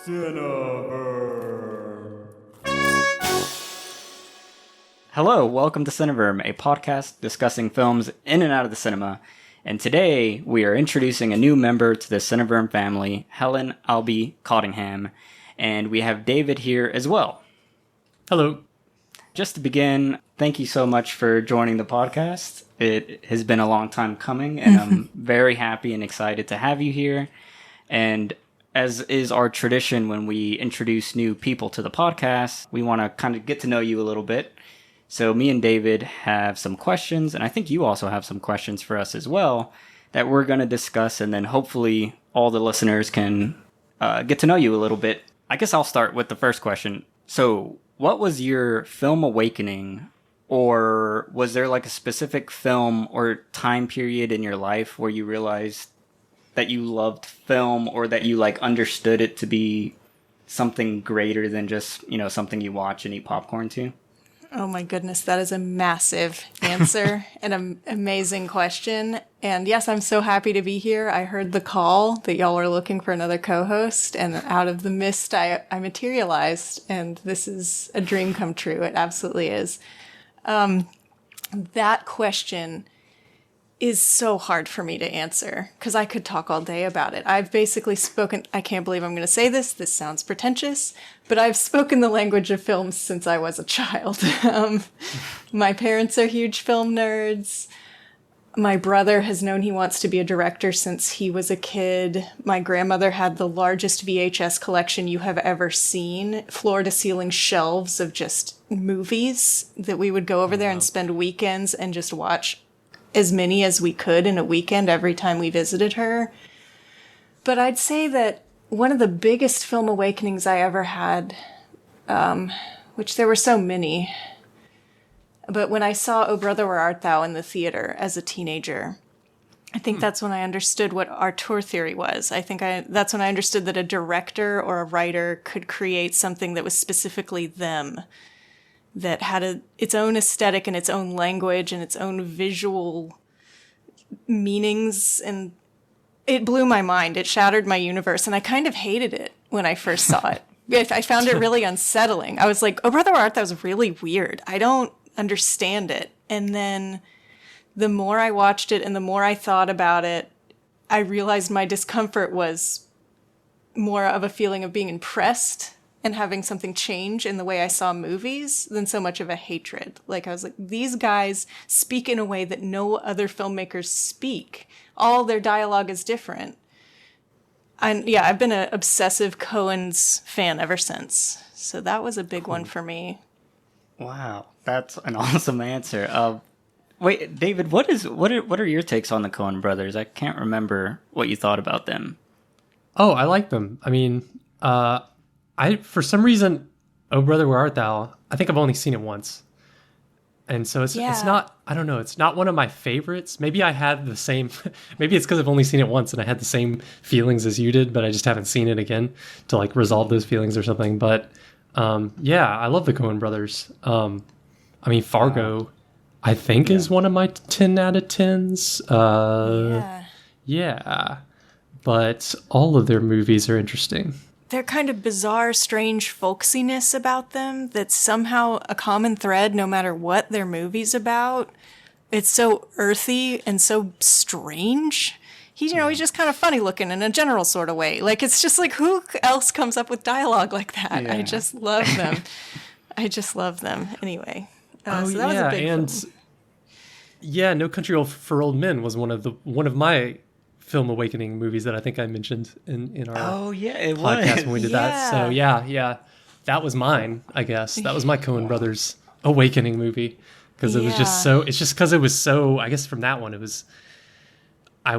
Cineverm. Hello, welcome to Cineverm, a podcast discussing films in and out of the cinema. And today we are introducing a new member to the Cineverm family, Helen Albee Cottingham, and we have David here as well. Hello. Just to begin, thank you so much for joining the podcast. It has been a long time coming, and I'm very happy and excited to have you here. And as is our tradition when we introduce new people to the podcast, we want to kind of get to know you a little bit. So me and David have some questions, and I think you also have some questions for us as well that we're going to discuss, and then hopefully all the listeners can get to know you a little bit. I guess I'll start with the first question. So what was your film awakening, or was there like a specific film or time period in your life where you realized that you loved film, or that you like understood it to be something greater than just, you know, something you watch and eat popcorn to? Oh my goodness, that is a massive answer and an amazing question. And yes, I'm so happy to be here. I heard the call that y'all were looking for another co-host, and out of the mist, I materialized, and this is a dream come true. It absolutely is. That question is so hard for me to answer because I could talk all day about it. I've basically spoken, I can't believe I'm going to say this sounds pretentious, but I've spoken the language of films since I was a child. My parents are huge film nerds. My brother has known he wants to be a director since he was a kid. My grandmother had the largest VHS collection you have ever seen, floor-to-ceiling shelves of just movies that we would go over there and spend weekends and just watch as many as we could in a weekend every time we visited her. But I'd say that one of the biggest film awakenings I ever had, which there were so many, but when I saw Oh Brother, Where Art Thou in the theater as a teenager, I think that's when I understood what auteur theory was. That's when I understood that a director or a writer could create something that was specifically them, that had its own aesthetic and its own language and its own visual meanings. And it blew my mind. It shattered my universe. And I kind of hated it when I first saw it. I found it really unsettling. I was like, Oh Brother, Where Art Thou was really weird. I don't understand it. And then the more I watched it and the more I thought about it, I realized my discomfort was more of a feeling of being impressed and having something change in the way I saw movies than so much of a hatred. Like, I was like, these guys speak in a way that no other filmmakers speak. All their dialogue is different. And yeah, I've been an obsessive Coen's fan ever since. So that was a big one for me. Wow, that's an awesome answer. Wait, David, what are your takes on the Coen brothers? I can't remember what you thought about them. Oh, I like them. I mean, for some reason, Oh Brother, Where Art Thou, I think I've only seen it once. And so it's not, I don't know, it's not one of my favorites. Maybe I had the same, maybe it's because I've only seen it once and I had the same feelings as you did, but I just haven't seen it again to like resolve those feelings or something. But yeah, I love the Coen brothers. I mean, Fargo, I think is one of my 10 out of 10s. Yeah. But all of their movies are interesting. They're kind of bizarre, strange folksiness about them that's somehow a common thread no matter what their movie's about. It's so earthy and so strange. He's just kind of funny looking in a general sort of way. Like, it's just like, who else comes up with dialogue like that? Yeah. I just love them. I just love them. Anyway. So that was a big film. Yeah, No Country for Old Men was one of my film awakening movies that I think I mentioned in our podcast when we did that. So yeah, that was mine, I guess. That was my Coen brothers awakening movie, because it was just so, it's just because it was so, I guess from that one, I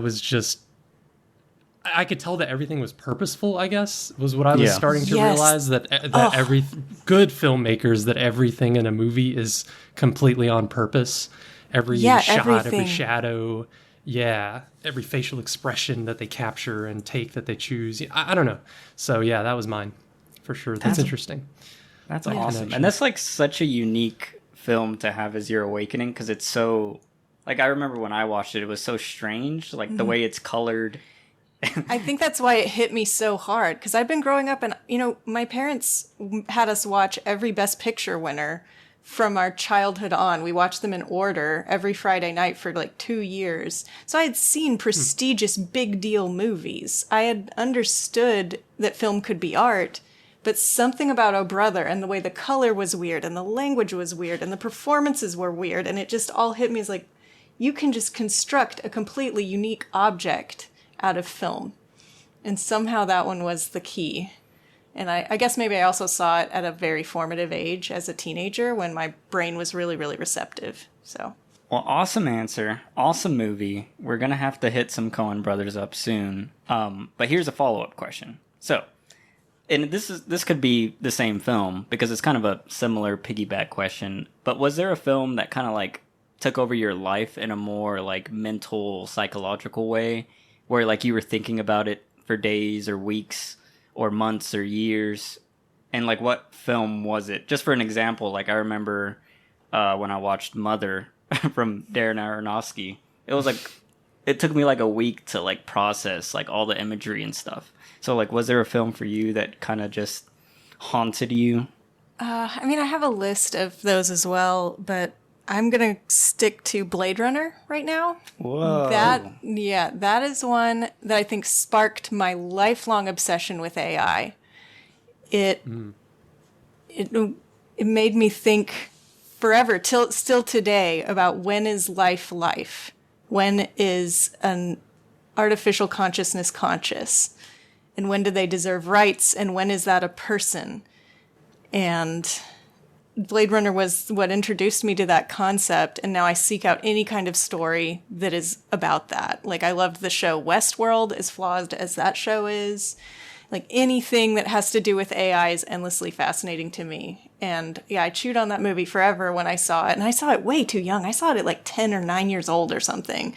could tell that everything was purposeful, I guess, was what I was starting to realize, that every good filmmakers, that everything in a movie is completely on purpose. Every shot, every shadow, every facial expression that they capture and take that they choose. I don't know. So yeah, that was mine for sure. That's interesting. That's awesome. And that's like such a unique film to have as your awakening, because it's so, like, I remember when I watched it, it was so strange, like the way it's colored. I think that's why it hit me so hard, because I've been growing up and, my parents had us watch every Best Picture winner from our childhood on. We watched them in order every Friday night for like 2 years. So I had seen prestigious big deal movies. I had understood that film could be art, but something about Oh Brother and the way the color was weird and the language was weird and the performances were weird, and it just all hit me as like, you can just construct a completely unique object out of film. And somehow that one was the key. And I guess maybe I also saw it at a very formative age as a teenager when my brain was really, really receptive. So, well, awesome answer. Awesome movie. We're going to have to hit some Coen brothers up soon. But here's a follow-up question. So, and this could be the same film because it's kind of a similar piggyback question. But was there a film that kind of like took over your life in a more like mental, psychological way where like you were thinking about it for days or weeks or months or years? And like what film was it? Just for an example, like I remember when I watched Mother from Darren Aronofsky, it took me like a week to like process like all the imagery and stuff. So like was there a film for you that kind of just haunted you? I mean, I have a list of those as well, but I'm going to stick to Blade Runner right now. Whoa. That is one that I think sparked my lifelong obsession with AI. It made me think forever, still today, about when is life? When is an artificial consciousness conscious? And when do they deserve rights? And when is that a person? And Blade Runner was what introduced me to that concept, and now I seek out any kind of story that is about that. Like, I loved the show Westworld, as flawed as that show is. Like, anything that has to do with AI is endlessly fascinating to me. And yeah, I chewed on that movie forever when I saw it, and I saw it way too young. I saw it at like 10 or 9 years old or something.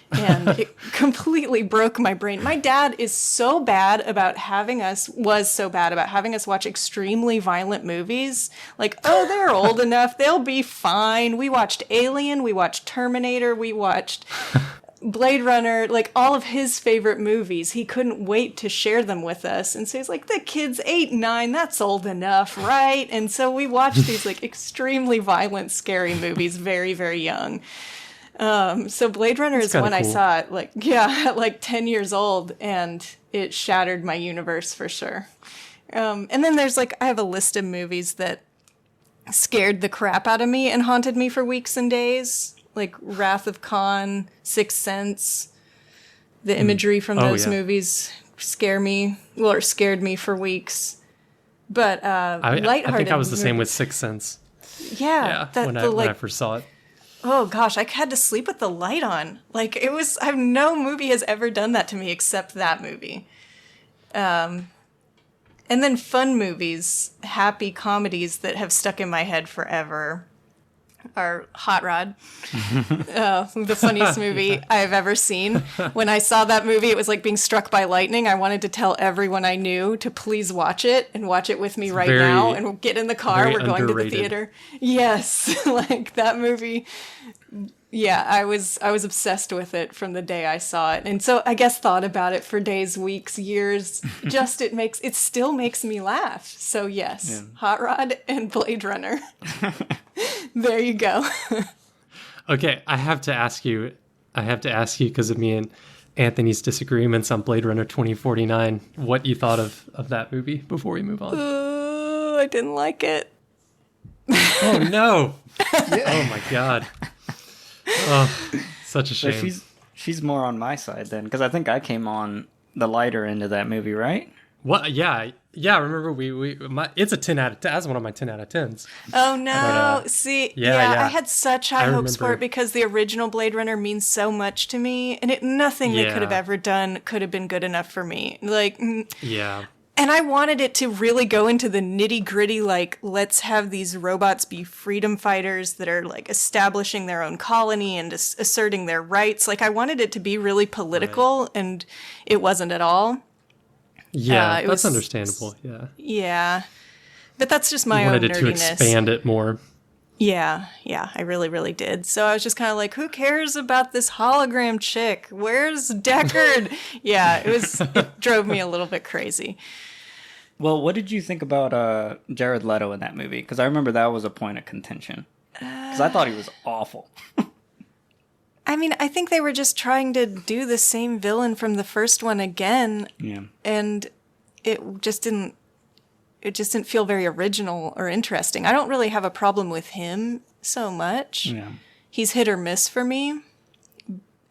And it completely broke my brain. My dad was so bad about having us watch extremely violent movies. Like, oh, they're old enough, they'll be fine. We watched Alien, we watched Terminator, we watched Blade Runner, like all of his favorite movies. He couldn't wait to share them with us. And so he's like, the kid's 8, 9, that's old enough, right? And so we watched these like extremely violent, scary movies very, very young. So Blade Runner is when cool. I saw it, at like 10 years old, and it shattered my universe for sure. And then there's I have a list of movies that scared the crap out of me and haunted me for weeks and days, like Wrath of Khan, Sixth Sense. The imagery from those movies scared me for weeks. But lighthearted I think I was the same with Sixth Sense. Yeah, when I first saw it. Oh gosh, I had to sleep with the light on. No movie has ever done that to me except that movie. And then fun movies, happy comedies that have stuck in my head forever are Hot Rod. The funniest movie I've ever seen. When I saw that movie, it was like being struck by lightning. I wanted to tell everyone I knew to please watch it and watch it with me now and get in the car. We're going to the theater. Yes, like that movie. Yeah, I was obsessed with it from the day I saw it. And so I guess thought about it for days, weeks, years. It still makes me laugh. So yes, Hot Rod and Blade Runner. There you go. Okay, I have to ask you because of me and Anthony's disagreements on Blade Runner 2049, what you thought of that movie before we move on. I didn't like it. Oh no. Oh my God. Oh, such a shame. So she's more on my side then, because I think I came on the lighter end of that movie, right? What? Yeah. Remember, it's a 10 out of 10. That's one of my 10 out of 10s. Oh no! See, I had such high hopes for it because the original Blade Runner means so much to me, and nothing they could have ever done could have been good enough for me. And I wanted it to really go into the nitty-gritty, let's have these robots be freedom fighters that are, establishing their own colony and asserting their rights. I wanted it to be really political, and it wasn't at all. Yeah, that's understandable, yeah. Yeah. But that's just my own nerdiness. You wanted it to expand it more. Yeah, I really, really did. So I was just kind of like, who cares about this hologram chick? Where's Deckard? Yeah, it drove me a little bit crazy. Well, what did you think about Jared Leto in that movie? Because I remember that was a point of contention. Because I thought he was awful. I mean, I think they were just trying to do the same villain from the first one again. Yeah. And it just didn't feel very original or interesting. I don't really have a problem with him so much. Yeah. He's hit or miss for me.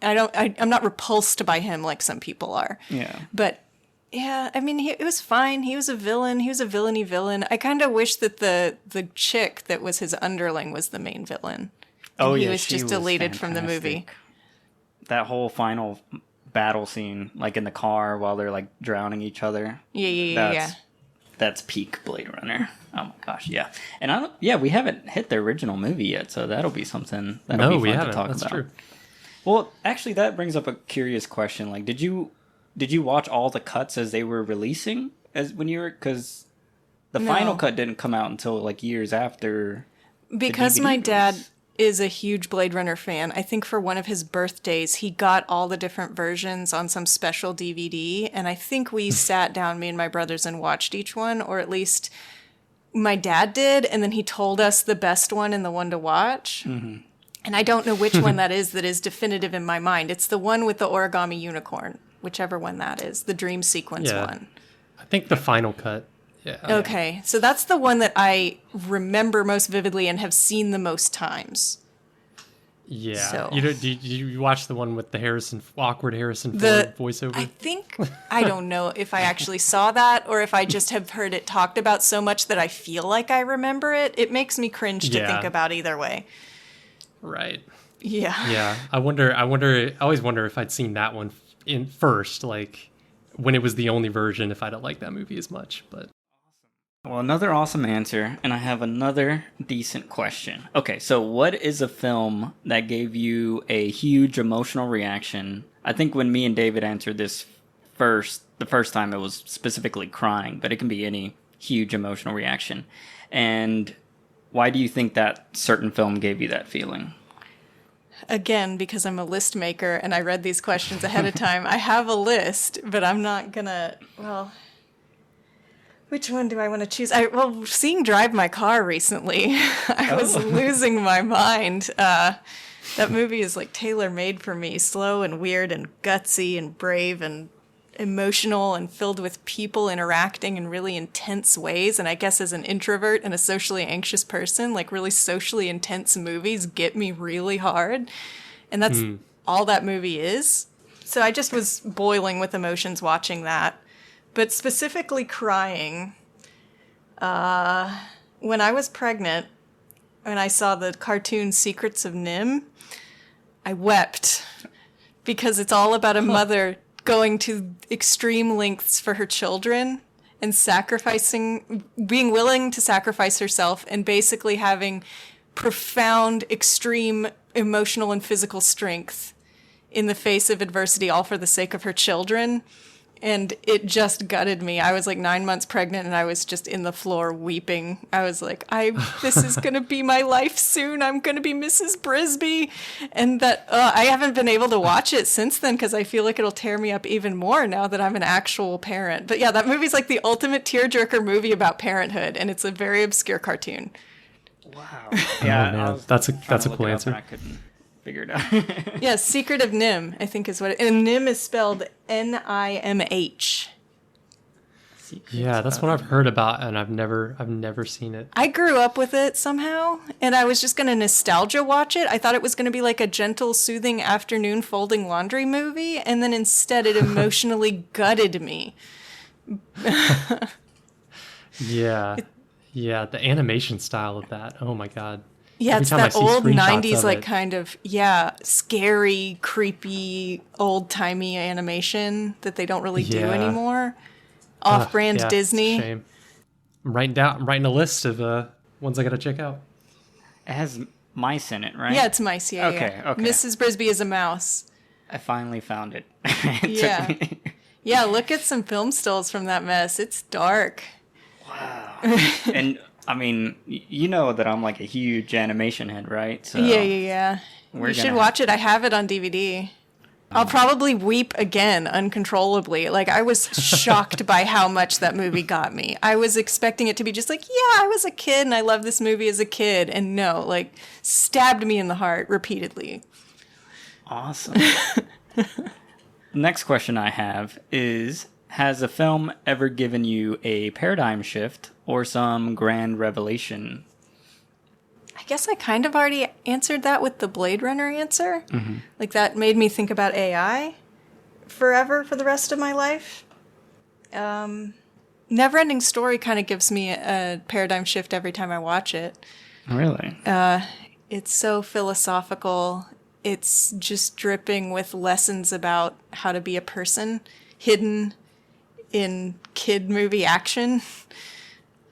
I'm not repulsed by him like some people are. Yeah. But yeah, I mean, it was fine. He was a villain. He was a villainy villain. I kind of wish that the chick that was his underling was the main villain. And he was just deleted from the movie. That whole final battle scene, like in the car while they're like drowning each other. Yeah. That's peak Blade Runner. Oh my gosh, yeah. And we haven't hit the original movie yet, so that'll be something that'll be fun to talk about. That's true. Well, actually, that brings up a curious question. Like, did you watch all the cuts as they were releasing because the final cut didn't come out until like years after. Because my dad is a huge Blade Runner fan, I think for one of his birthdays, he got all the different versions on some special DVD, and I think we sat down, me and my brothers, and watched each one, or at least my dad did, and then he told us the best one and the one to watch. Mm-hmm. And I don't know which one that is definitive in my mind. It's the one with the origami unicorn, whichever one that is, the dream sequence one. I think the final cut. Yeah. Okay, so that's the one that I remember most vividly and have seen the most times. Yeah. So. Did you watch the one with the awkward Harrison Ford voiceover? I don't know if I actually saw that or if I just have heard it talked about so much that I feel like I remember it. It makes me cringe to think about either way. Right. Yeah. Yeah. I always wonder if I'd seen that one in first, like when it was the only version, if I'd have liked that movie as much, but. Well, another awesome answer, and I have another decent question. Okay, so what is a film that gave you a huge emotional reaction? I think when me and David answered this the first time it was specifically crying, but it can be any huge emotional reaction. And why do you think that certain film gave you that feeling? Again, because I'm a list maker and I read these questions ahead of time, I have a list, but I'm not gonna, which one do I want to choose? Seeing Drive My Car recently, I was losing my mind. That movie is like tailor-made for me, slow and weird and gutsy and brave and emotional and filled with people interacting in really intense ways. And I guess as an introvert and a socially anxious person, like really socially intense movies get me really hard. And that's all that movie is. So I just was boiling with emotions watching that. But specifically crying, when I was pregnant, when I saw the cartoon Secrets of NIMH, I wept because it's all about a mother going to extreme lengths for her children and being willing to sacrifice herself and basically having profound, extreme emotional and physical strength in the face of adversity, all for the sake of her children. And it just gutted me. I was like 9 months pregnant and I was just in the floor weeping. I was like, this is going to be my life soon. I'm going to be Mrs. Brisby. And that I haven't been able to watch it since then because I feel like it'll tear me up even more now that I'm an actual parent. But yeah, that movie's like the ultimate tearjerker movie about parenthood. And it's a very obscure cartoon. Wow. Yeah, that's a cool answer. I couldn't figure it out. Yeah, Secret of NIMH, I think is what and NIMH is spelled NIMH. Yeah, that's what I've heard about, and I've never seen it. I grew up with it somehow, and I was just going to nostalgia watch it. I thought it was going to be like a gentle, soothing afternoon folding laundry movie, and then instead it emotionally gutted me. Yeah, the animation style of that. Oh my god. Yeah, it's that old 90s, like kind of, scary, creepy, old-timey animation that they don't really do anymore. Off-brand Disney. Shame. I'm writing a list of ones I gotta check out. It has mice in it, right? Yeah, it's mice, Okay. Mrs. Brisby is a mouse. I finally found it. Yeah, look at some film stills from that mess. It's dark. Wow. And I mean, you know that I'm like a huge animation head, right? So Yeah. You should watch it. I have it on DVD. I'll probably weep again uncontrollably. Like, I was shocked by how much that movie got me. I was expecting it to be just like, yeah, I was a kid and I loved this movie as a kid. And no, like, stabbed me in the heart repeatedly. Awesome. Next question I have is, has a film ever given you a paradigm shift or some grand revelation? I guess I kind of already answered that with the Blade Runner answer. Mm-hmm. Like, that made me think about AI forever for the rest of my life. Neverending Story kind of gives me a paradigm shift every time I watch it. Really? It's so philosophical. It's just dripping with lessons about how to be a person, hidden in kid movie action.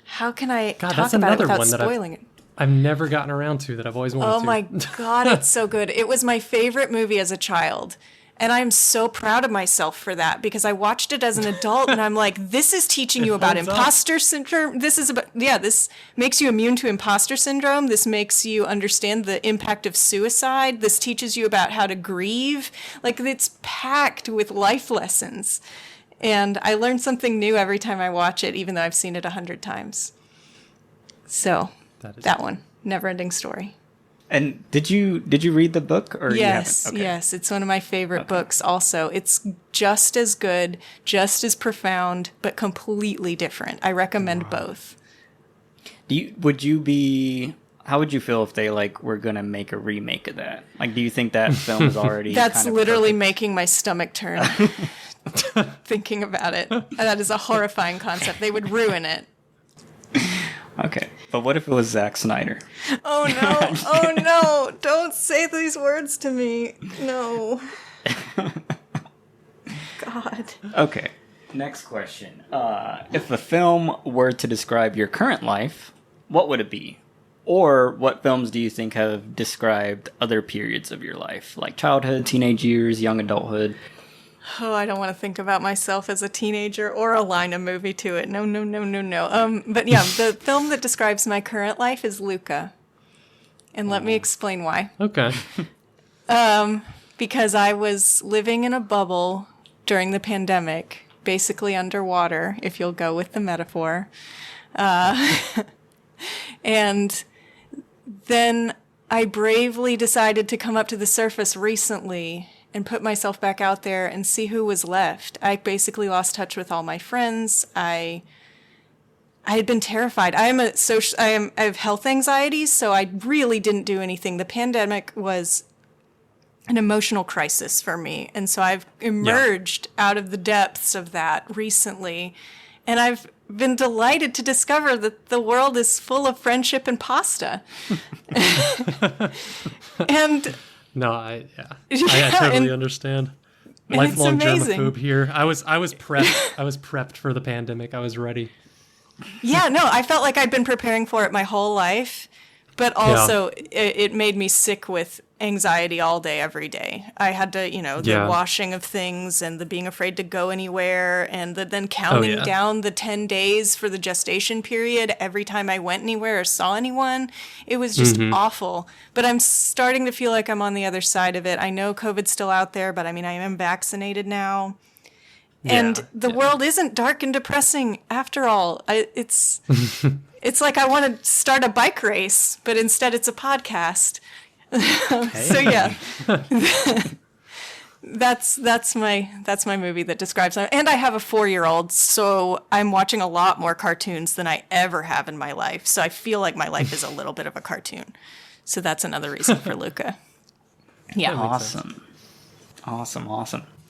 How can I talk about it without spoiling it? I've never gotten around to that I've always wanted to. Oh my God, it's so good. It was my favorite movie as a child. And I'm so proud of myself for that because I watched it as an adult and I'm like, this is teaching you about imposter syndrome. This is about, this makes you immune to imposter syndrome. This makes you understand the impact of suicide. This teaches you about how to grieve. Like, it's packed with life lessons. And I learn something new every time I watch it, even though I've seen it 100 times. So that one, Neverending Story. And did you read the book or yes, you haven't? Okay. Yes, it's one of my favorite books also. It's just as good, just as profound, but completely different. I recommend both. How would you feel if they were going to make a remake of that? Like, do you think that film is already That's kind of literally perfect? Making my stomach turn thinking about it. That is a horrifying concept. They would ruin it. Okay, but what if it was Zack Snyder? Oh no! Oh no! Don't say these words to me. No. God. Okay, next question. If a film were to describe your current life, what would it be? Or what films do you think have described other periods of your life, like childhood, teenage years, young adulthood? Oh, I don't want to think about myself as a teenager or align a movie to it. No. But yeah, the film that describes my current life is Luca. And let me explain why. Okay. Because I was living in a bubble during the pandemic, basically underwater, if you'll go with the metaphor. And then I bravely decided to come up to the surface recently and put myself back out there and see who was left. I basically lost touch with all my friends. I had been terrified. I have health anxieties, so I really didn't do anything. The pandemic was an emotional crisis for me, and so I've emerged out of the depths of that recently, and I've been delighted to discover that the world is full of friendship and pasta. And no, I totally understand. Lifelong germaphobe here. I was prepped. I was prepped for the pandemic. I was ready. Yeah, no, I felt like I'd been preparing for it my whole life, but also it made me sick with anxiety all day, every day. I had to, the washing of things and the being afraid to go anywhere and then counting down the 10 days for the gestation period every time I went anywhere or saw anyone. It was just awful. But I'm starting to feel like I'm on the other side of it. I know COVID's still out there, but I mean, I am vaccinated now. And the world isn't dark and depressing after all. It's like I want to start a bike race, but instead it's a podcast. So yeah, that's my movie that describes it. And I have a 4-year-old, so I'm watching a lot more cartoons than I ever have in my life. So I feel like my life is a little bit of a cartoon. So that's another reason for Luca. Yeah, awesome.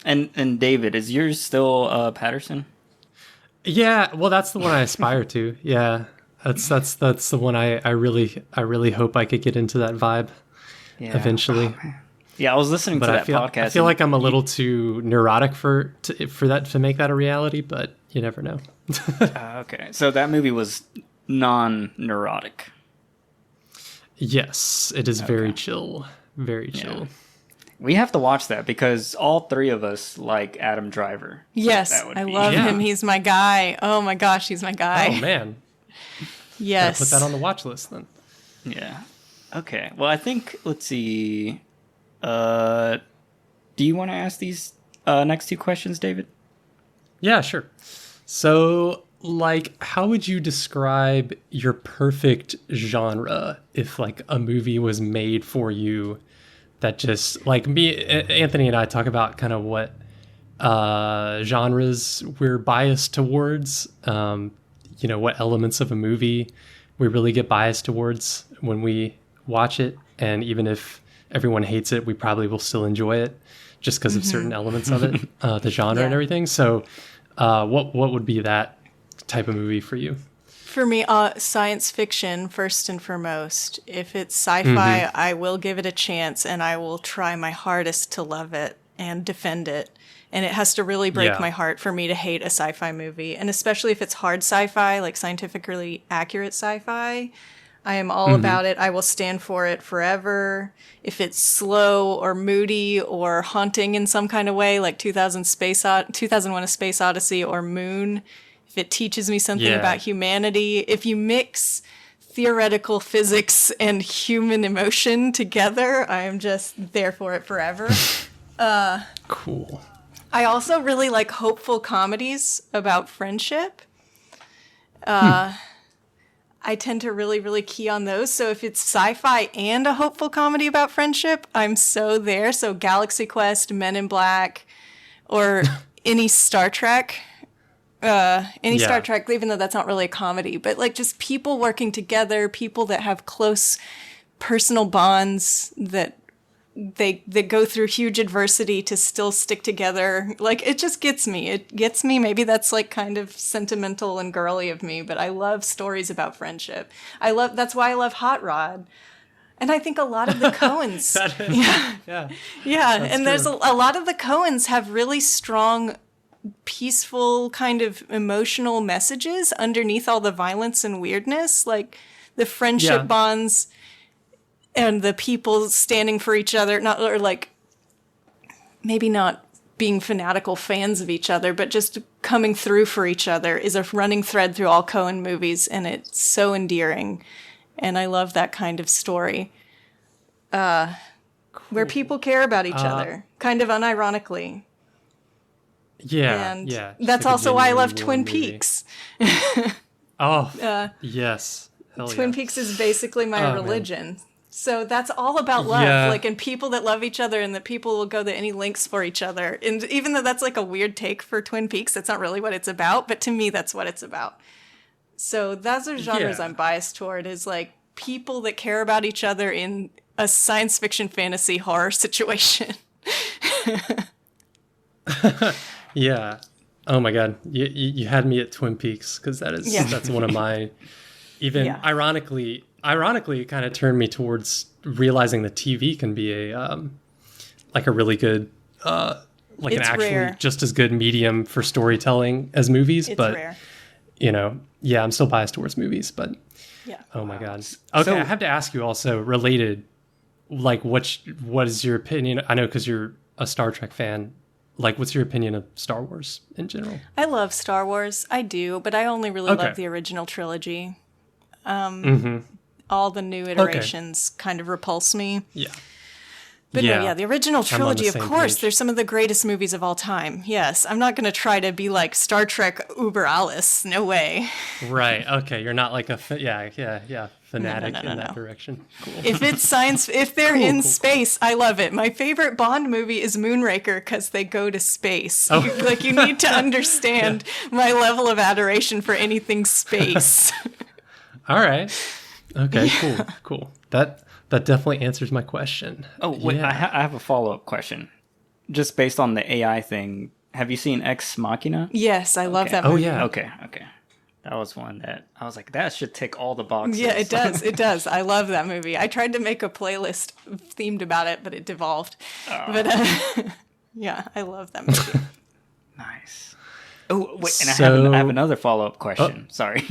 And David, is yours still Patterson? Yeah, well, that's the one I aspire to. Yeah, that's the one I really hope I could get into that vibe. Yeah. Eventually. Oh, yeah, I was listening to that podcast. I feel like I'm a little too neurotic for that to make that a reality, but you never know. Okay, so that movie was non-neurotic. Yes, it is very chill. Very chill. Yeah. We have to watch that because all three of us like Adam Driver. Yes, I love him. He's my guy. Oh my gosh, he's my guy. Oh man. Yes. Put that on the watch list then. Yeah. Okay. Well, I think, let's see. Do you want to ask these next two questions, David? Yeah, sure. So, like, how would you describe your perfect genre if, like, a movie was made for you that just, like, Anthony and I talk about kind of what genres we're biased towards, what elements of a movie we really get biased towards when we watch it. And even if everyone hates it, we probably will still enjoy it just because of certain elements of it, the genre and everything. So what would be that type of movie for you? For me, science fiction, first and foremost. If it's sci-fi, I will give it a chance, and I will try my hardest to love it and defend it. And it has to really break my heart for me to hate a sci-fi movie. And especially if it's hard sci-fi, like scientifically accurate sci-fi, I am all about it. I will stand for it forever. If it's slow or moody or haunting in some kind of way, like 2001: A Space Odyssey or Moon, if it teaches me something about humanity, if you mix theoretical physics and human emotion together, I am just there for it forever. Cool. I also really like hopeful comedies about friendship. I tend to really, really key on those. So if it's sci-fi and a hopeful comedy about friendship, I'm so there. So Galaxy Quest, Men in Black, or any Star Trek. Star Trek, even though that's not really a comedy. But like just people working together, people that have close personal bonds that they go through huge adversity to still stick together. Like, it just gets me. It gets me. Maybe that's like kind of sentimental and girly of me, but I love stories about friendship. That's why I love Hot Rod. And I think a lot of the Coens. And there's a lot of the Coens have really strong, peaceful kind of emotional messages underneath all the violence and weirdness, like the friendship bonds and the people standing for each other, maybe not being fanatical fans of each other, but just coming through for each other is a running thread through all Coen movies, and it's so endearing. And I love that kind of story. Where people care about each other, kind of unironically. That's also why I love Twin Peaks. Yes. Hell Twin Peaks is basically my religion. Man. So that's all about love, and people that love each other, and that people will go to any lengths for each other. And even though that's like a weird take for Twin Peaks, that's not really what it's about. But to me, that's what it's about. So those are genres I'm biased toward, is like people that care about each other in a science fiction, fantasy, horror situation. Yeah. Oh my God. You had me at Twin Peaks, because that's one of my, ironically, it kind of turned me towards realizing that TV can be a really good, an actually just as good medium for storytelling as movies. It's rare. I'm still biased towards movies, but oh my God. Okay. So, I have to ask you also related, like, what is your opinion? I know, because you're a Star Trek fan. Like, what's your opinion of Star Wars in general? I love Star Wars. I do, but I only really love the original trilogy. All the new iterations kind of repulse me. Yeah. But no, the original trilogy, of course, they're some of the greatest movies of all time. Yes, I'm not going to try to be like Star Trek uber alles. No way. Right. Okay. You're not like a fanatic in that direction. Cool. If it's science, if they're in space, I love it. My favorite Bond movie is Moonraker, because they go to space. Oh. You need to understand my level of adoration for anything space. All right. Okay. Cool. That definitely answers my question. Oh, wait, I have a follow-up question. Just based on the AI thing, have you seen Ex Machina? Yes, I love that movie. Oh, yeah. Okay. That was one that I was like, that should tick all the boxes. Yeah, it does. It does. I love that movie. I tried to make a playlist themed about it, but it devolved. Oh. But I love that movie. Nice. Oh, wait, and I have another follow-up question. Sorry.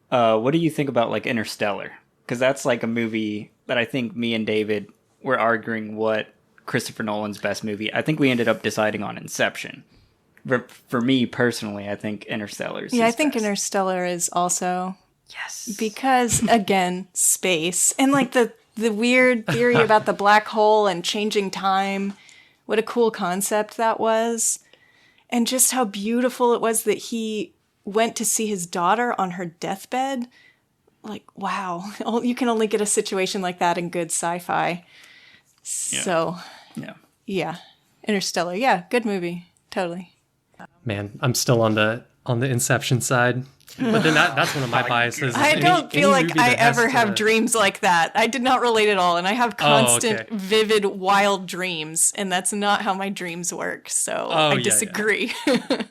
What do you think about, like, Interstellar? Because that's like a movie that I think me and David were arguing what Christopher Nolan's best movie. I think we ended up deciding on Inception. For me personally, I think Interstellar is I think best. Interstellar is also Yes. Because, again, space. And, like, the weird theory about the black hole and changing time. What a cool concept that was. And just how beautiful it was that he went to see his daughter on her deathbed. Like, wow. You can only get a situation like that in good sci-fi. So, yeah. Interstellar. Yeah, good movie. Totally. Man, I'm still on the Inception side. But then that's one of my biases. I don't feel like I ever have dreams like that. I did not relate at all. And I have constant, vivid, wild dreams. And that's not how my dreams work. So I disagree. Yeah.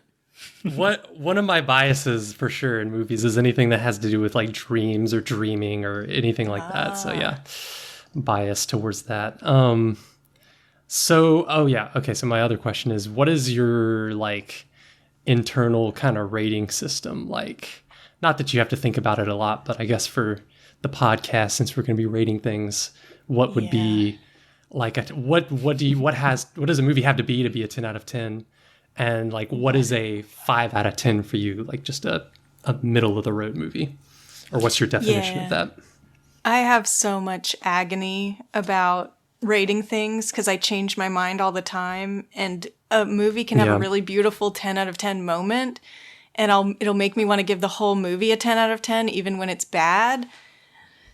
One of my biases for sure in movies is anything that has to do with like dreams or dreaming or anything like that. So yeah, bias towards that. So my other question is, what is your like internal kind of rating system? Like, not that you have to think about it a lot, but I guess for the podcast, since we're going to be rating things, what would be like what does a movie have to be a 10 out of 10? And like, what is a 5 out of 10 for you? Like just a middle of the road movie, or what's your definition of that? I have so much agony about rating things because I change my mind all the time, and a movie can have a really beautiful 10 out of 10 moment, and it'll make me want to give the whole movie a 10 out of 10 even when it's bad.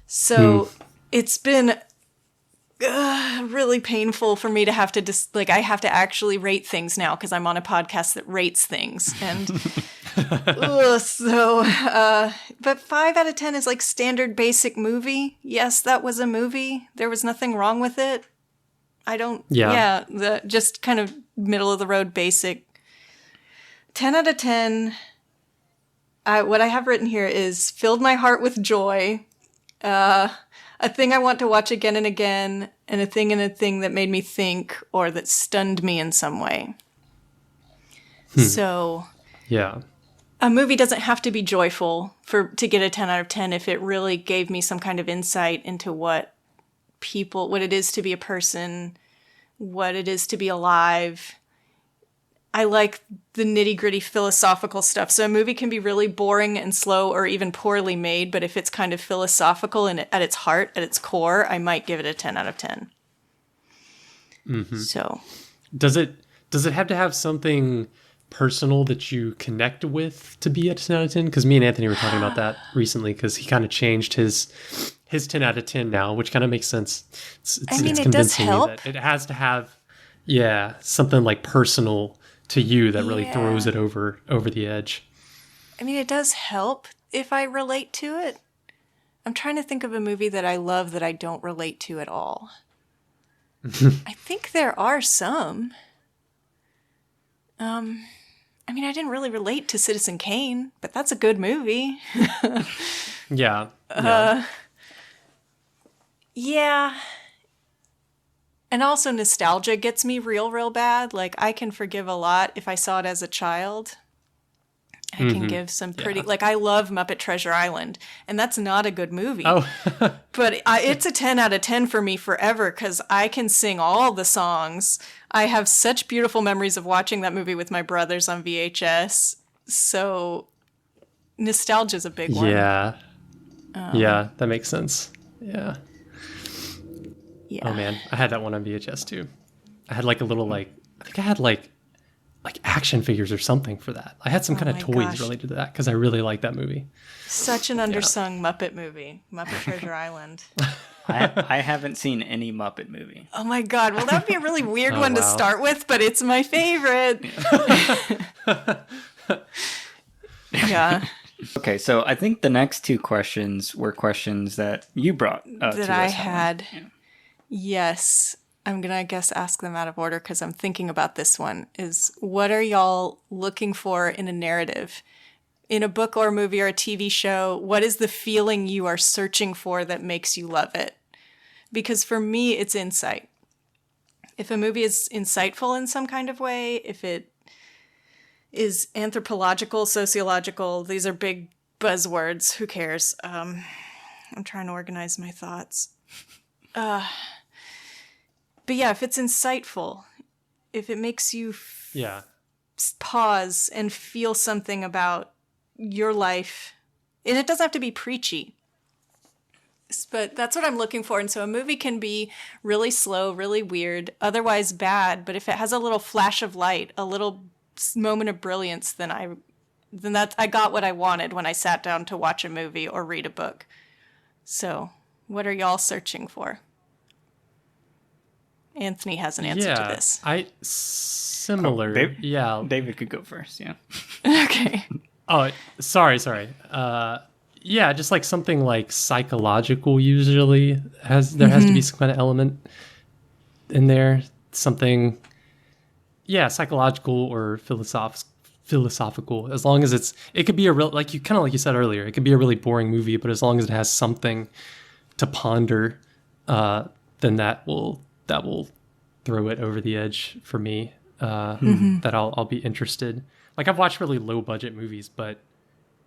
So it's been really painful for me to have to I have to actually rate things now because I'm on a podcast that rates things, and but 5 out of 10 is like standard basic movie. Yes, that was a movie. There was nothing wrong with it. Just kind of middle of the road basic. 10 out of 10. What I have written here is filled my heart with joy. A thing I want to watch again and again, and a thing that made me think or that stunned me in some way. So, a movie doesn't have to be joyful to get a 10 out of 10 if it really gave me some kind of insight into what it is to be a person, what it is to be alive. I like the nitty-gritty philosophical stuff. So a movie can be really boring and slow or even poorly made, but if it's kind of philosophical and at its heart, at its core, I might give it a 10 out of 10. Mm-hmm. So, does it have to have something personal that you connect with to be a 10 out of 10? Because me and Anthony were talking about that recently, because he kind of changed his 10 out of 10 now, which kind of makes sense. It does help. That it has to have, something like personal to you that really throws it over the edge. I mean, it does help if I relate to it. I'm trying to think of a movie that I love that I don't relate to at all. I think there are some. I mean, I didn't really relate to Citizen Kane, but that's a good movie. Yeah. And also nostalgia gets me real bad. Like, I can forgive a lot if I saw it as a child. I can give some pretty... Like, I love Muppet Treasure Island, and that's not a good movie. Oh. But it's a 10 out of 10 for me forever, because I can sing all the songs. I have such beautiful memories of watching that movie with my brothers on VHS. So, nostalgia's a big one. Yeah. That makes sense. Yeah. Oh man, I had that one on VHS too. I had like a little I think I had like action figures or something for that. I had some kind of toys related to that because I really liked that movie. Such an undersung Muppet movie, Muppet Treasure Island. I haven't seen any Muppet movie. Oh my god, well that would be a really weird one to start with, but it's my favorite. Yeah. Okay, so I think the next two questions were questions that you brought that to I us, had. Helen. Yes. I'm going to, I guess, ask them out of order because I'm thinking about this one. Is what are y'all looking for in a narrative? In a book or a movie or a TV show, what is the feeling you are searching for that makes you love it? Because for me, it's insight. If a movie is insightful in some kind of way, if it is anthropological, sociological, these are big buzzwords. Who cares? I'm trying to organize my thoughts. But yeah, if it's insightful, if it makes you pause and feel something about your life And it doesn't have to be preachy. But that's what I'm looking for. And so a movie can be really slow, really weird, otherwise bad. But if it has a little flash of light, a little moment of brilliance, then I got what I wanted when I sat down to watch a movie or read a book. So what are y'all searching for? Anthony has an answer to this. Similar. Yeah. David could go first. Yeah. Okay. Oh, sorry. Yeah, just like something like psychological usually has to be some kind of element in there. Something, yeah, psychological or philosophical. As long as it could be a real, like you said earlier, it could be a really boring movie, but as long as it has something to ponder, then that will throw it over the edge for me. That I'll be interested. Like I've watched really low budget movies, but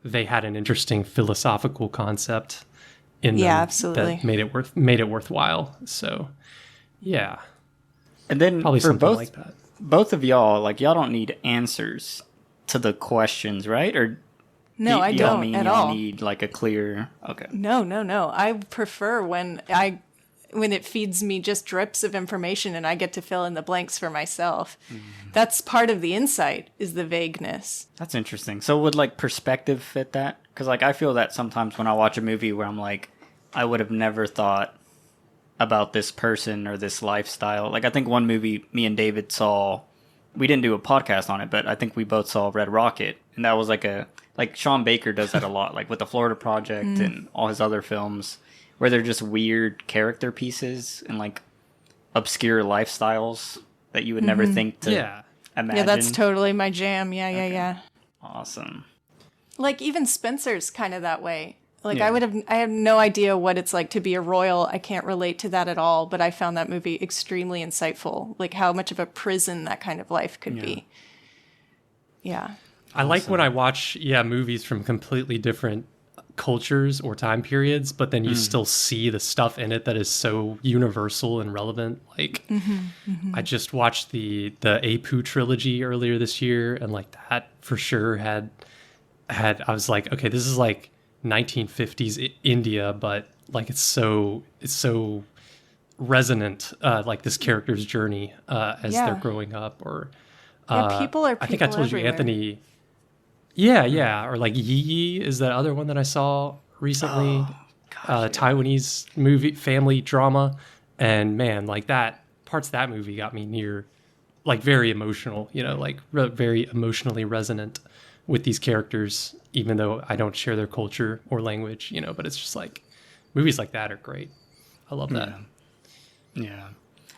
they had an interesting philosophical concept in them absolutely. that made it worthwhile. So, yeah. And then probably for something like that. Both of y'all, like y'all don't need answers to the questions, right? Or no, I don't mean at y'all all. need like a clear. Okay. No. I prefer when it feeds me just drips of information and I get to fill in the blanks for myself. That's part of the insight, is the vagueness. That's interesting. So would like perspective fit that? Because like I feel that sometimes when I watch a movie where I'm like, I would have never thought about this person or this lifestyle. Like I think one movie me and David saw, we didn't do a podcast on it, but I think we both saw Red Rocket. And that was like Sean Baker does that a lot, like with the Florida Project and all his other films, where they're just weird character pieces and like obscure lifestyles that you would never think to imagine. Yeah, that's totally my jam. Yeah. Awesome. Like even Spencer's kind of that way. Like I have no idea what it's like to be a royal. I can't relate to that at all, but I found that movie extremely insightful. Like how much of a prison that kind of life could be. Yeah. I like when I watch movies from completely different cultures or time periods, but then you still see the stuff in it that is so universal and relevant. Like I just watched the Apu trilogy earlier this year, and like that for sure had I was like, okay, this is like 1950s India, but like it's so resonant, like this character's journey as they're growing up. Or people are people I think I told everywhere. you, Anthony. Yeah. Or like Yi is that other one that I saw recently. Taiwanese movie, family drama. And man, like parts of that movie got me like very emotional, like very emotionally resonant with these characters, even though I don't share their culture or language, but it's just like movies like that are great. I love that. Yeah.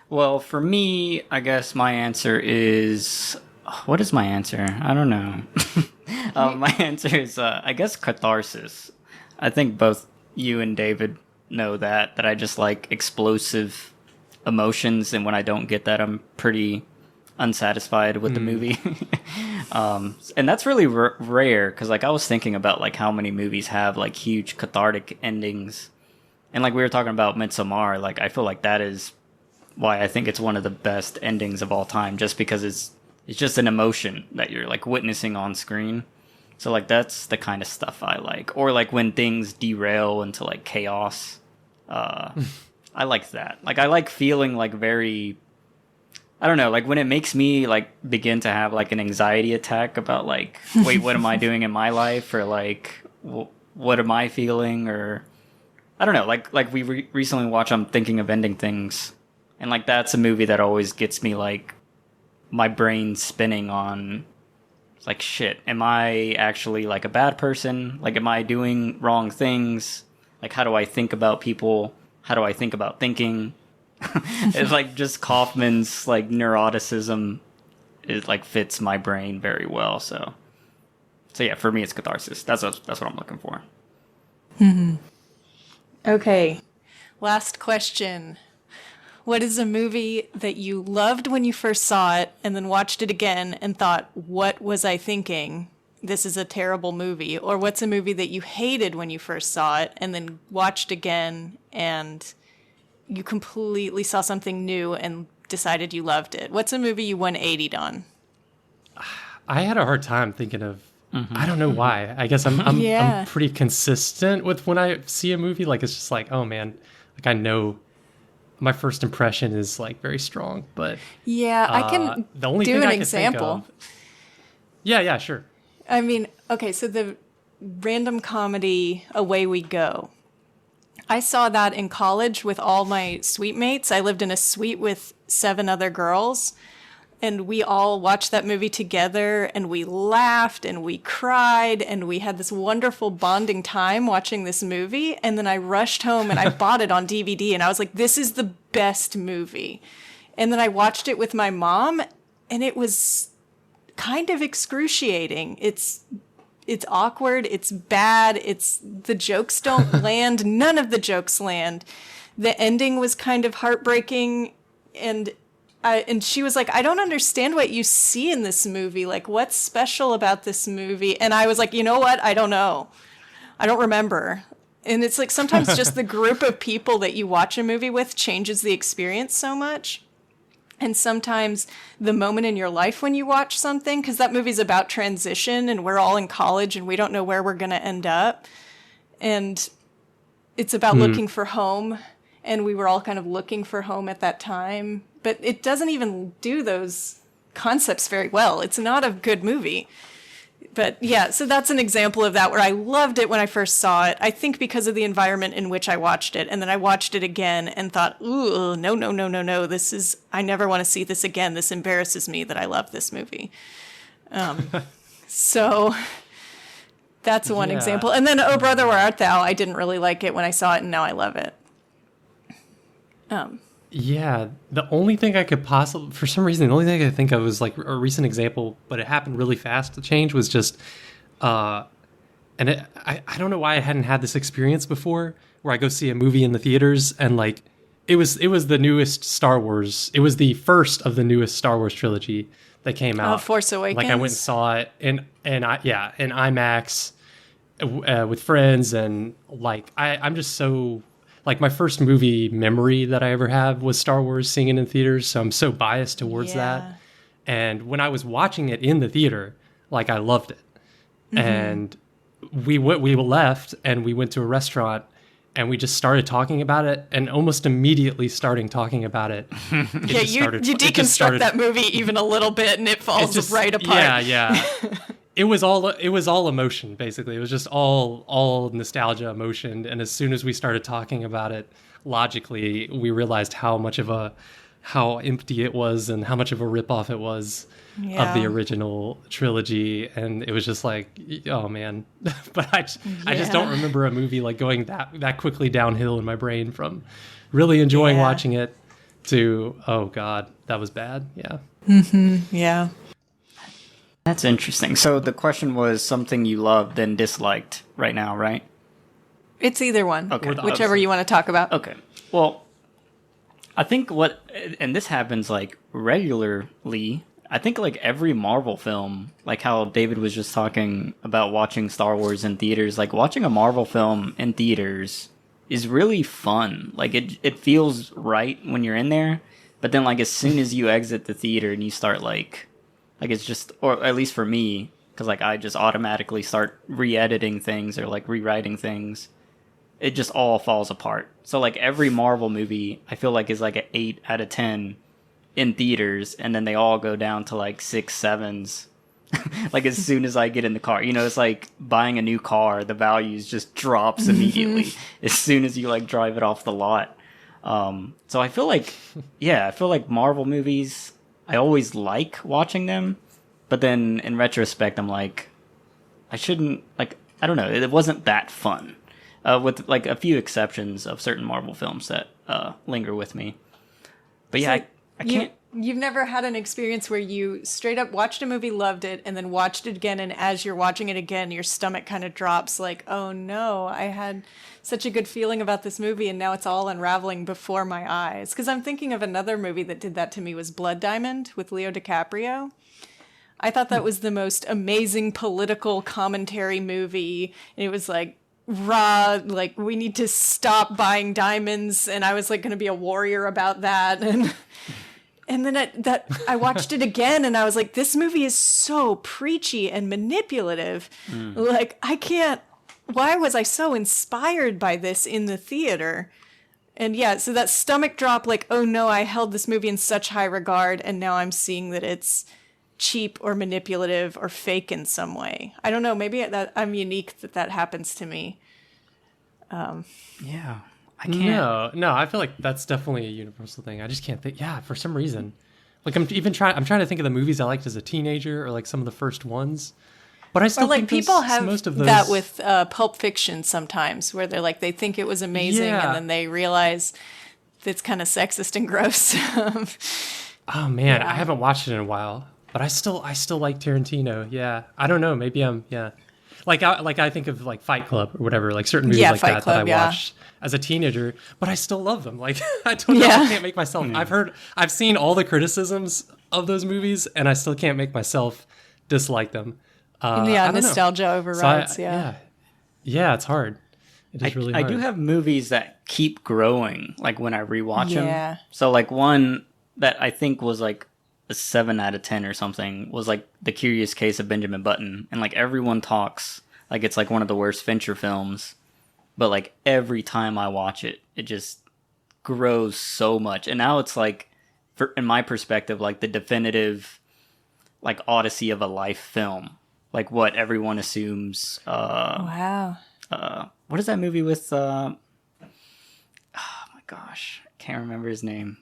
Well, for me, I guess my answer is, what is my answer? I don't know. My answer is, I guess, catharsis. I think both you and David know that I just like explosive emotions, and when I don't get that, I'm pretty unsatisfied with the movie. And that's really rare, because like I was thinking about like how many movies have like huge cathartic endings, and like we were talking about Midsommar, like I feel like that is why I think it's one of the best endings of all time, just because it's just an emotion that you're like witnessing on screen. So like that's the kind of stuff I like. Or like when things derail into like chaos. I like that. Like I like feeling like very, I don't know, like when it makes me like begin to have like an anxiety attack about like, wait, what am I doing in my life? Or like, what am I feeling? Or I don't know, like we recently watched I'm Thinking of Ending Things. And like that's a movie that always gets me like my brain spinning on like, shit, am I actually like a bad person? Like, am I doing wrong things? Like, how do I think about people? How do I think about thinking? It's like just Kaufman's like neuroticism is like fits my brain very well. So yeah, for me it's catharsis. That's what I'm looking for. Okay, last question. What is a movie that you loved when you first saw it and then watched it again and thought, what was I thinking? This is a terrible movie. Or what's a movie that you hated when you first saw it and then watched again and you completely saw something new and decided you loved it? What's a movie you 180'd on? I had a hard time thinking of I don't know why. I guess I'm pretty consistent with when I see a movie. Like, it's just like, oh man, like I know my first impression is like very strong. But I can the only do thing an I can example. Think of, yeah, sure. I mean, okay, so the random comedy Away We Go. I saw that in college with all my suite mates. I lived in a suite with 7 other girls, and we all watched that movie together, and we laughed, and we cried, and we had this wonderful bonding time watching this movie. And then I rushed home and I bought it on DVD, and I was like, this is the best movie. And then I watched it with my mom, and it was kind of excruciating. It's awkward. It's bad. The jokes don't land. None of the jokes land. The ending was kind of heartbreaking. And she was like, I don't understand what you see in this movie. Like, what's special about this movie? And I was like, you know what? I don't know. I don't remember. And it's like sometimes just the group of people that you watch a movie with changes the experience so much. And sometimes the moment in your life when you watch something, because that movie's about transition and we're all in college and we don't know where we're going to end up. And it's about looking for home. And we were all kind of looking for home at that time. But it doesn't even do those concepts very well. It's not a good movie. But yeah, so that's an example of that where I loved it when I first saw it. I think because of the environment in which I watched it. And then I watched it again and thought, ooh, no. I never want to see this again. This embarrasses me that I love this movie. So that's one example. And then Oh Brother, Where Art Thou? I didn't really like it when I saw it, and now I love it. Yeah, the only thing I could possibly, for some reason, the only thing I could think of was like a recent example, but it happened really fast. The change was just, I don't know why I hadn't had this experience before, where I go see a movie in the theaters and like, it was the newest Star Wars. It was the first of the newest Star Wars trilogy that came out. Force Awakens. Like I went and saw it in IMAX with friends, and like I'm just so. Like, my first movie memory that I ever have was Star Wars, seeing it in theaters, so I'm so biased towards that. And when I was watching it in the theater, like, I loved it. Mm-hmm. And we left, and we went to a restaurant, and we just started talking about it, and almost immediately talking about it. You deconstruct that movie even a little bit, and it falls right apart. Yeah. It was all emotion, basically. It was just all nostalgia, emotion. And as soon as we started talking about it logically, we realized how empty it was and how much of a ripoff it was of the original trilogy. And it was just like, oh man. But I just don't remember a movie like going that quickly downhill in my brain from really enjoying watching it to, oh God, that was bad. Yeah. Mm-hmm. Yeah. That's interesting. So the question was something you loved and disliked right now, right? It's either one. Okay. Whichever you want to talk about. Okay. Well, I think and this happens like regularly. I think like every Marvel film, like how David was just talking about watching Star Wars in theaters, like watching a Marvel film in theaters is really fun. Like it feels right when you're in there, but then like as soon as you exit the theater and you start like it's just, or at least for me, because like I just automatically start re-editing things or like rewriting things, it just all falls apart. So like every Marvel movie I feel like is like an 8 out of 10 in theaters, and then they all go down to like 6, 7s like as soon as I get in the car. You know, it's like buying a new car, the values just drops immediately as soon as you like drive it off the lot. So I feel like Marvel movies, I always like watching them, but then in retrospect, I'm like, I shouldn't, like, I don't know, it wasn't that fun, with like a few exceptions of certain Marvel films that linger with me. But yeah, so I can't. You've never had an experience where you straight up watched a movie, loved it, and then watched it again, and as you're watching it again, your stomach kind of drops like, oh no, I had such a good feeling about this movie, and now it's all unraveling before my eyes. Because I'm thinking of another movie that did that to me was Blood Diamond with Leo DiCaprio. I thought that was the most amazing political commentary movie. And it was like raw, like we need to stop buying diamonds, and I was like going to be a warrior about that. And And then I watched it again, and I was like, this movie is so preachy and manipulative. Like, I can't. Why was I so inspired by this in the theater? And yeah, so that stomach drop, like, oh no, I held this movie in such high regard, and now I'm seeing that it's cheap or manipulative or fake in some way. I don't know. Maybe that I'm unique that happens to me. Yeah. I can't. No, I feel like that's definitely a universal thing. I just can't think. Yeah, for some reason, like I'm trying to think of the movies I liked as a teenager, or like some of the first ones. But I still or like think people have most of those... that with Pulp Fiction sometimes, where they're like they think it was amazing, and then they realize it's kind of sexist and gross. Oh man, I haven't watched it in a while, but I still like Tarantino. Yeah, I don't know. Maybe I'm Like I think of like Fight Club or whatever, like certain movies like that I watched as a teenager, but I still love them. Like I don't know, I can't make myself. I've seen all the criticisms of those movies, and I still can't make myself dislike them. Nostalgia overrides. So yeah, it's hard. It is really hard. I do have movies that keep growing, like when I rewatch them. Yeah. So like one that I think was like a 7 out of 10 or something was like The Curious Case of Benjamin Button, and like everyone talks like it's like one of the worst Fincher films, but like every time I watch it, it just grows so much, and now it's like, in my perspective, like the definitive like Odyssey of a life film, like what everyone assumes. Wow. What is that movie with? Oh my gosh, I can't remember his name.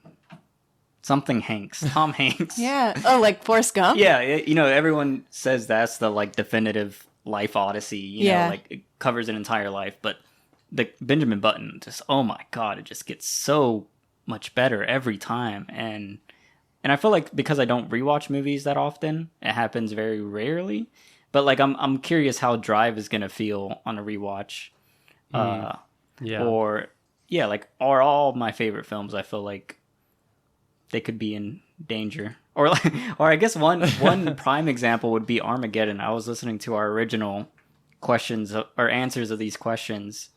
Something Hanks, Tom Hanks. Yeah. Oh, like Forrest Gump? Yeah, everyone says that's the like definitive life odyssey, you know, like it covers an entire life, but the Benjamin Button just, oh my God, it just gets so much better every time. And I feel like because I don't rewatch movies that often, it happens very rarely, but like I'm curious how Drive is going to feel on a rewatch. Like are all my favorite films, I feel like they could be in danger, or I guess one prime example would be Armageddon. I was listening to our original questions or answers of these questions,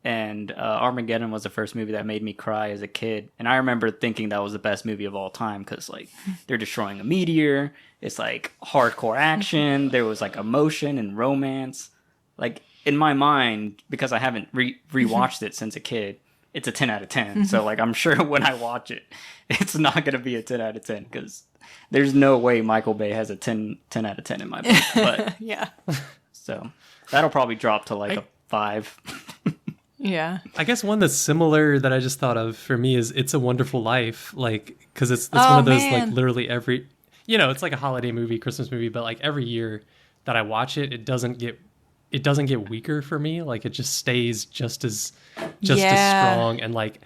and Armageddon was the first movie that made me cry as a kid, and I remember thinking that was the best movie of all time because like they're destroying a meteor, it's like hardcore action, there was like emotion and romance. Like in my mind, because I haven't rewatched it since a kid, it's a 10 out of 10. So like I'm sure when I watch it, it's not going to be a 10 out of 10 because there's no way Michael Bay has a 10 out of 10 in my book. But yeah. So that'll probably drop to like a 5. Yeah. I guess one that's similar that I just thought of for me is It's a Wonderful Life, like because it's one of those like literally every, it's like a holiday movie, Christmas movie, but like every year that I watch it, it doesn't get weaker for me. Like it just stays just as strong, and like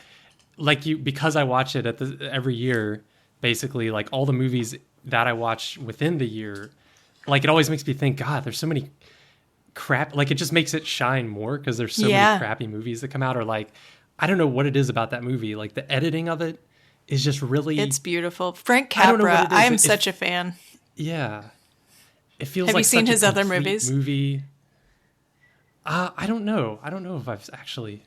because I watch it every year, basically like all the movies that I watch within the year, like it always makes me think, God, there's so many crap. Like it just makes it shine more because there's so many crappy movies that come out, or like I don't know what it is about that movie. Like the editing of it is just really, it's beautiful. Frank Capra, I am such a fan. Yeah, it feels. Have like you seen his other movies? Movie. I don't know. I don't know if I've actually.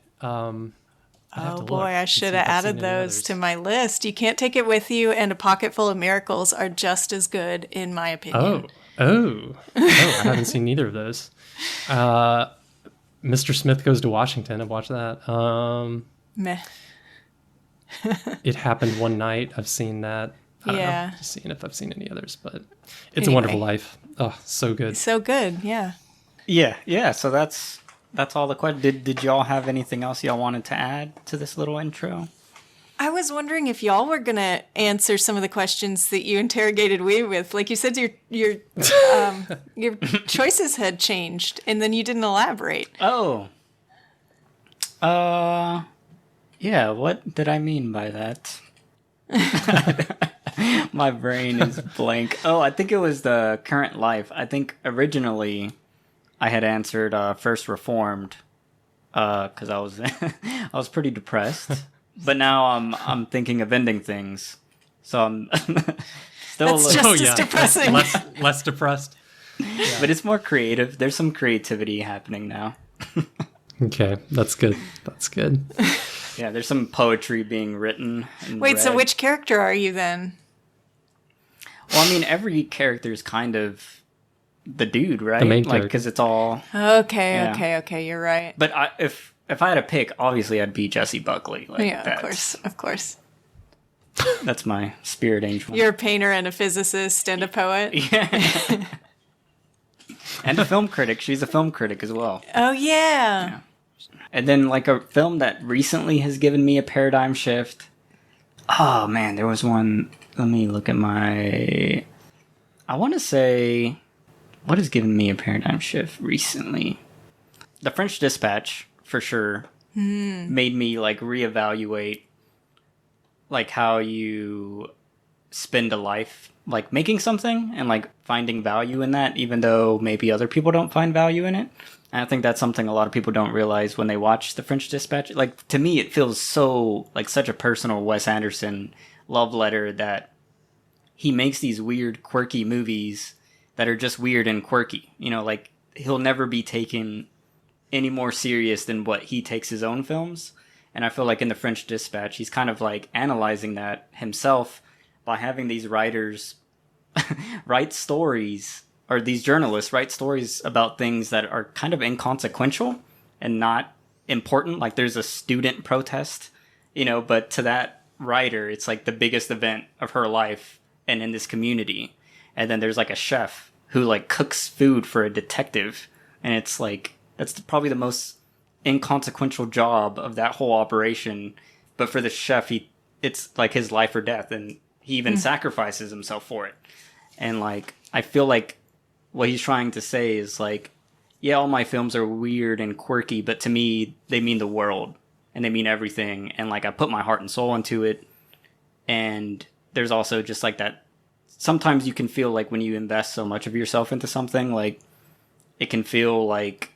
Oh boy, I should have added those to my list. You Can't Take It With You and A Pocket Full of Miracles are just as good, in my opinion. Oh! I haven't seen neither of those. Mr. Smith Goes to Washington. I've watched that. Meh. It Happened One Night. I've seen that. I don't know. Just seeing if I've seen any others, but It's a Wonderful Life. Oh, so good. So good. Yeah. Yeah. So that's all the questions. Did y'all have anything else y'all wanted to add to this little intro? I was wondering if y'all were going to answer some of the questions that you interrogated me with. Like you said, your choices had changed, and then you didn't elaborate. Oh. Yeah, what did I mean by that? My brain is blank. Oh, I think it was the current life. I think originally I had answered First Reformed because I was pretty depressed. But now I'm thinking of ending things, so I'm still That's just as depressing. less depressed. Yeah. But it's more creative. There's some creativity happening now. Okay, that's good. Yeah, there's some poetry being written. And Wait, read. so which character are you then? Well, I mean, every character is kind of the dude, right? The main like, character. because it's all. Okay, you're right. But if I had to pick, obviously I'd be Jesse Buckley. Like, Yeah, of course. That's my spirit angel. You're a painter and a physicist and a poet. Yeah. And a film critic. She's a film critic as well. Oh, yeah. And then, like, a film that recently has given me a paradigm shift. Oh, man, there was one. Let me look at my. I want to say. What has given me a paradigm shift recently? The French Dispatch, for sure, made me, like, reevaluate, like, how you spend a life, like, making something and, like, finding value in that, even though maybe other people don't find value in it. And I think that's something a lot of people don't realize when they watch The French Dispatch. Like, to me, it feels so, like, such a personal Wes Anderson love letter that he makes these weird, quirky movies that are just weird and quirky. You know, like, he'll never be taken any more serious than what he takes his own films. And I feel like in The French Dispatch, he's kind of, like, analyzing that himself by having these writers write stories, or these journalists write stories about things that are kind of inconsequential and not important. Like, there's a student protest, you know, but to that writer, it's like the biggest event of her life and in this community. And then there's like a chef who like cooks food for a detective, and it's like that's probably the most inconsequential job of that whole operation. But for the chef, it's like his life or death, and he even sacrifices himself for it. And like I feel like what he's trying to say is like, yeah, all my films are weird and quirky, but to me they mean the world and they mean everything, and like I put my heart and soul into it. And there's also just like that. Sometimes you can feel like when you invest so much of yourself into something, like it can feel like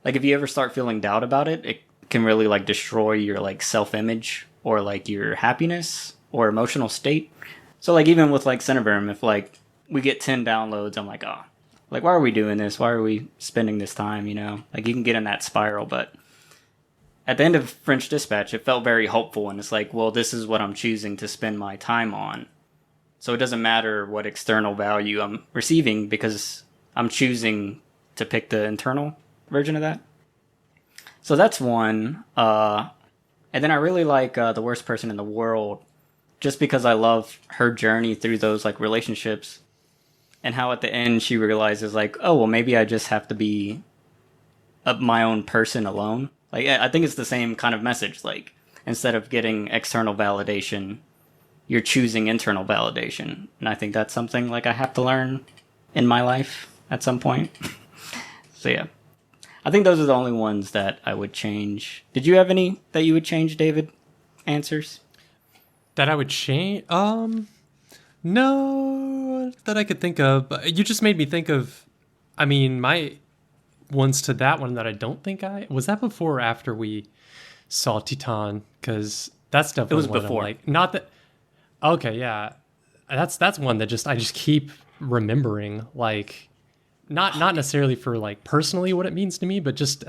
if you ever start feeling doubt about it, it can really like destroy your like self-image or like your happiness or emotional state. So like even with like Cineverm, if like we get 10 downloads, I'm like, oh, like why are we doing this? Why are we spending this time? You know, like you can get in that spiral. But at the end of French Dispatch, it felt very hopeful, and it's like, well, this is what I'm choosing to spend my time on. So it doesn't matter what external value I'm receiving because I'm choosing to pick the internal version of that. So that's one. And then I really like The Worst Person in the World, just because I love her journey through those like relationships, and how at the end she realizes like, oh, well, maybe I just have to be my own person alone. Like, I think it's the same kind of message. Like, instead of getting external validation, you're choosing internal validation. And I think that's something like I have to learn in my life at some point. So yeah, I think those are the only ones that I would change. Did you have any that you would change, David? Answers? That I would change? No, that I could think of. You just made me think of, I mean, my ones to that one that I don't think was that before or after we saw Titan? Because that's definitely it was one before. I'm like, not that. Okay, yeah, that's one that I just keep remembering, like not necessarily for like personally what it means to me, but just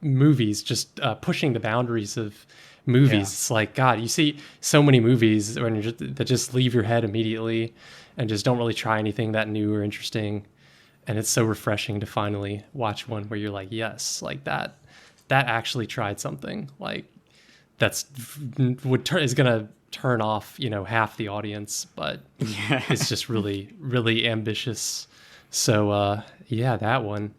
movies, just pushing the boundaries of movies. Yeah. It's like, God, you see so many movies that just leave your head immediately and just don't really try anything that new or interesting, and it's so refreshing to finally watch one where you're like, yes, like that actually tried something, like is gonna turn off, half the audience, but it's just really, really ambitious. So, yeah, that one.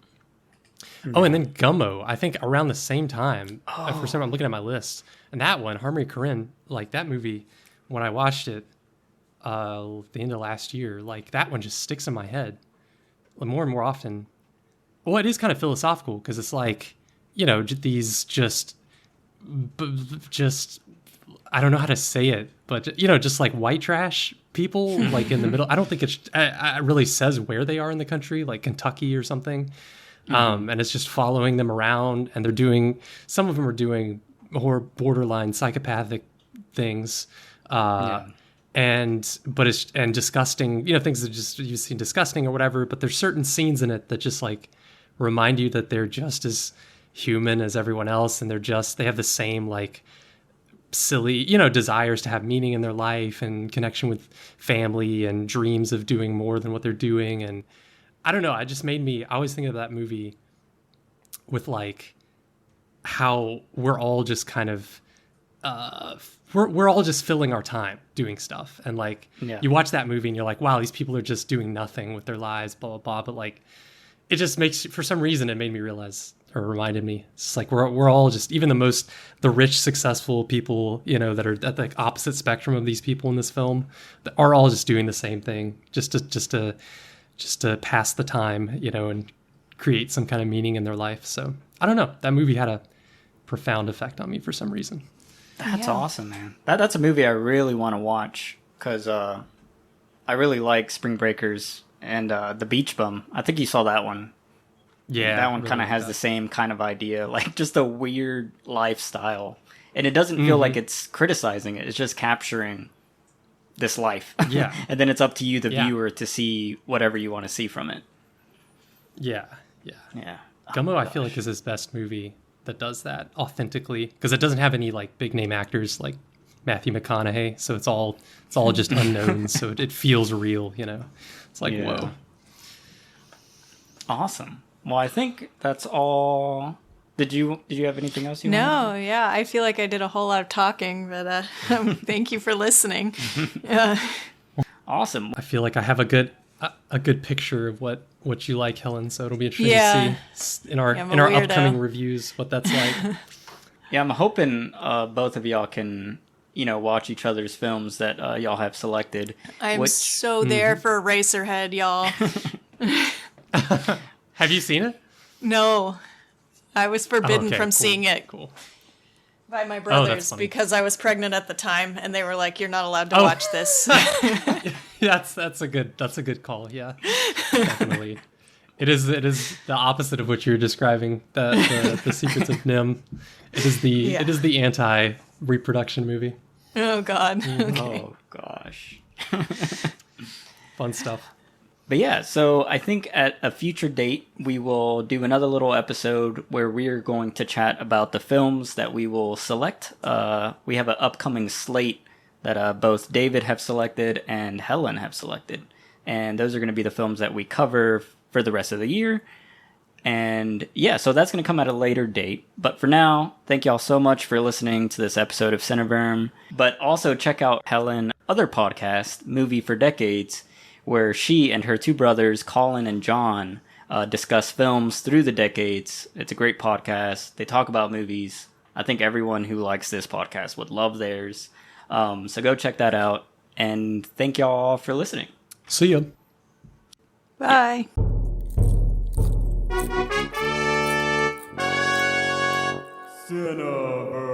Yeah. Oh, and then Gummo, I think around the same time. For some, I'm looking at my list, and that one, Harmony Korine, like that movie, when I watched it, the end of last year, like that one just sticks in my head more and more often. Well, it is kind of philosophical because it's like, these just I don't know how to say it, but just like white trash people, like in the middle. I don't think it really says where they are in the country, like Kentucky or something. Mm-hmm. And it's just following them around, and some of them are doing more borderline psychopathic things, and disgusting, things that just you see disgusting or whatever. But there's certain scenes in it that just like remind you that they're just as human as everyone else, and they have the same like silly, desires to have meaning in their life and connection with family and dreams of doing more than what they're doing. And I don't know, it just made me, I always think of that movie with like how we're all just kind of, we're all just filling our time doing stuff. And like, you watch that movie and you're like, wow, these people are just doing nothing with their lives, blah, blah, blah. But like, it just makes, for some reason, it made me realize, or reminded me, it's like we're all just, even the rich, successful people, that are at the opposite spectrum of these people in this film, are all just doing the same thing, just to pass the time, and create some kind of meaning in their life. So I don't know, that movie had a profound effect on me for some reason. That's awesome, man. That's a movie I really want to watch because I really like Spring Breakers and The Beach Bum. I think you saw that one. Yeah, that one kind of has the same kind of idea, like just a weird lifestyle. And it doesn't feel like it's criticizing it. It's just capturing this life. Yeah. And then it's up to you, the viewer, to see whatever you want to see from it. Yeah. Oh, Gummo, I feel like, is his best movie that does that authentically, because it doesn't have any like big name actors like Matthew McConaughey. So it's all just unknowns. So it feels real, It's like, whoa. Awesome. Well, I think that's all. Did you have anything else you wanted? No, yeah. I feel like I did a whole lot of talking, but thank you for listening. Awesome. I feel like I have a good picture of what you like, Helen, so it'll be interesting to see in our upcoming reviews what that's like. Yeah, I'm hoping both of y'all can, watch each other's films that y'all have selected. I'm so there for Eraserhead, y'all. Have you seen it? No. I was forbidden from seeing it. Cool. By my brothers because I was pregnant at the time, and they were like, "You're not allowed to watch this." That's a good call. Yeah, definitely. It is the opposite of what you're describing. The Secrets of Nim. It is the anti reproduction movie. Oh God. Okay. Oh gosh. Fun stuff. But yeah, so I think at a future date, we will do another little episode where we're going to chat about the films that we will select. We have an upcoming slate that both David have selected and Helen have selected. And those are going to be the films that we cover for the rest of the year. And yeah, so that's going to come at a later date. But for now, thank y'all so much for listening to this episode of Cineverm. But also check out Helen's other podcast, Movie for Decades, where she and her two brothers, Colin and John, discuss films through the decades. It's a great podcast. They talk about movies. I think everyone who likes this podcast would love theirs. So go check that out. And thank y'all for listening. See ya. Bye. Cineverm.